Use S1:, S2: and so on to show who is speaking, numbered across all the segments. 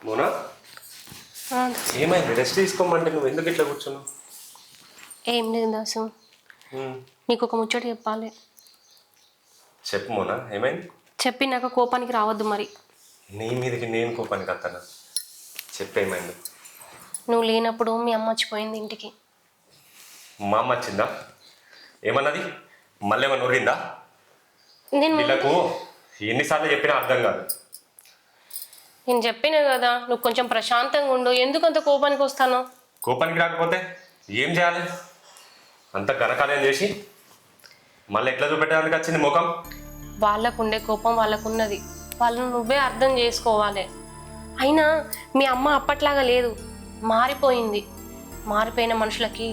S1: మోనా
S2: ఆ,
S1: ఏమైంది? రెస్ట్ తీసుకోమంటే నువ్వు ఎందుకు ఇట్లా కూర్చున్నావు?
S2: ఏం లేదు దాసు, నీకు ఒక ముచ్చట చెప్పాలి.
S1: చెప్పు మోనా, ఏమైంది?
S2: చెప్పినాక కోపానికి రావద్దు మరి.
S1: నీ మీదకి నేను కోపానికి వస్తాను. చెప్పు ఏమైంది?
S2: నువ్వు లేనప్పుడు మీ అమ్మ వచ్చిపోయింది ఇంటికి.
S1: మా అమ్మ వచ్చిందా? ఏమన్నది? మళ్ళీ ఏమన్నా నూరిందా?
S2: నేను
S1: వీళ్ళకు ఎన్నిసార్లు చెప్పినా అర్థం కాదు.
S2: నేను చెప్పినా కదా, నువ్వు కొంచెం ప్రశాంతంగా ఉండు. ఎందుకు అంత కోపానికి వస్తాను?
S1: కోపానికి రాకపోతే ఏం చేయాలి? అంత ఘనకార్యం చేసి మళ్ళీ ఎట్లా చూపెట్టడానికి వచ్చింది ముఖం?
S2: వాళ్ళకు ఉండే కోపం వాళ్ళకున్నది, వాళ్ళను నువ్వే అర్థం చేసుకోవాలి. అయినా మీ అమ్మ అప్పట్లాగా లేదు, మారిపోయింది. మారిపోయిన మనుషులకి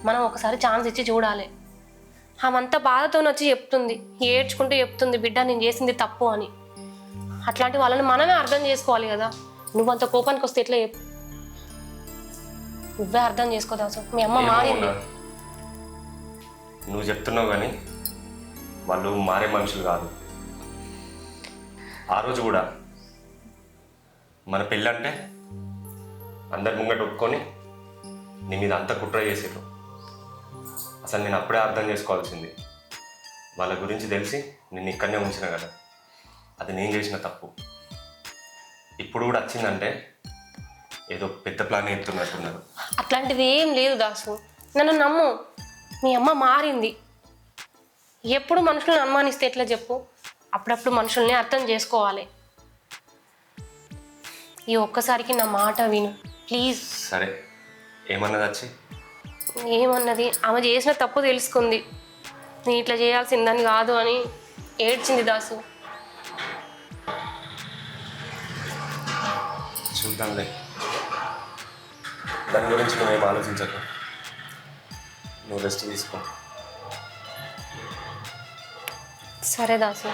S2: మనం ఒకసారి ఛాన్స్ ఇచ్చి చూడాలి. ఆమంతా బాధతో వచ్చి చెప్తుంది, ఏడ్చుకుంటూ చెప్తుంది, బిడ్డ నేను చేసింది తప్పు అని. అట్లాంటి వాళ్ళని మనమే అర్థం చేసుకోవాలి కదా. నువ్వంత కోపానికి వస్తే ఎట్లా చెప్పు? నువ్వే అర్థం చేసుకోదాసు, మీ అమ్మ
S1: ఏమో
S2: మారింది.
S1: మోనా, నువ్వు చెప్తున్నావు కానీ వాళ్ళు మారే మనుషులు కాదు. ఆ రోజు కూడా మన పెళ్ళంటే అందరి ముంగట ఒప్పుకొని నీ మీద అంత కుట్ర చేసారు. అసలు నేను అప్పుడే అర్థం చేసుకోవాల్సింది. వాళ్ళ గురించి తెలిసి నిన్ను ఇక్కడనే ఉంచిన కదా, అది నేను చేసిన తప్పు. ఇప్పుడు కూడా వచ్చిందంటే ఏదో పెద్ద ప్లాన్ ఎత్తున్నట్టున్నారు.
S2: అట్లాంటిది ఏం లేదు దాసు, నన్ను నమ్ము. మీ అమ్మ మారింది. ఎప్పుడు మనుషులను అనుమానిస్తే ఎట్లా చెప్పు? అప్పుడప్పుడు మనుషుల్ని అర్థం చేసుకోవాలి. ఈ ఒక్కసారికి నా మాట విను ప్లీజ్.
S1: సరే, ఏమన్నది వచ్చి?
S2: ఏమన్నది? ఆమె చేసిన తప్పు తెలుసుకుంది, నేను ఇట్లా చేయాల్సిందని కాదు అని ఏడ్చింది దాసు.
S1: చూద్దాంలే, దాని గురించి నువ్వేం ఆలోచించకు. నువ్వు రెస్ట్ తీసుకో.
S2: సరే దాసు.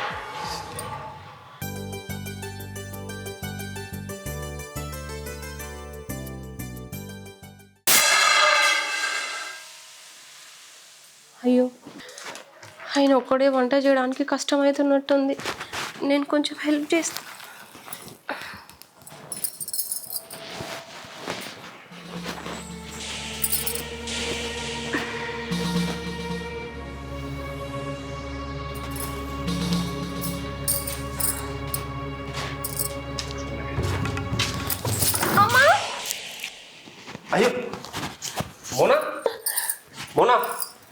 S2: అయ్యో, ఆయన ఒక్కడే వంట చేయడానికి కష్టమవుతున్నట్టుంది. నేను కొంచెం హెల్ప్ చేస్తా.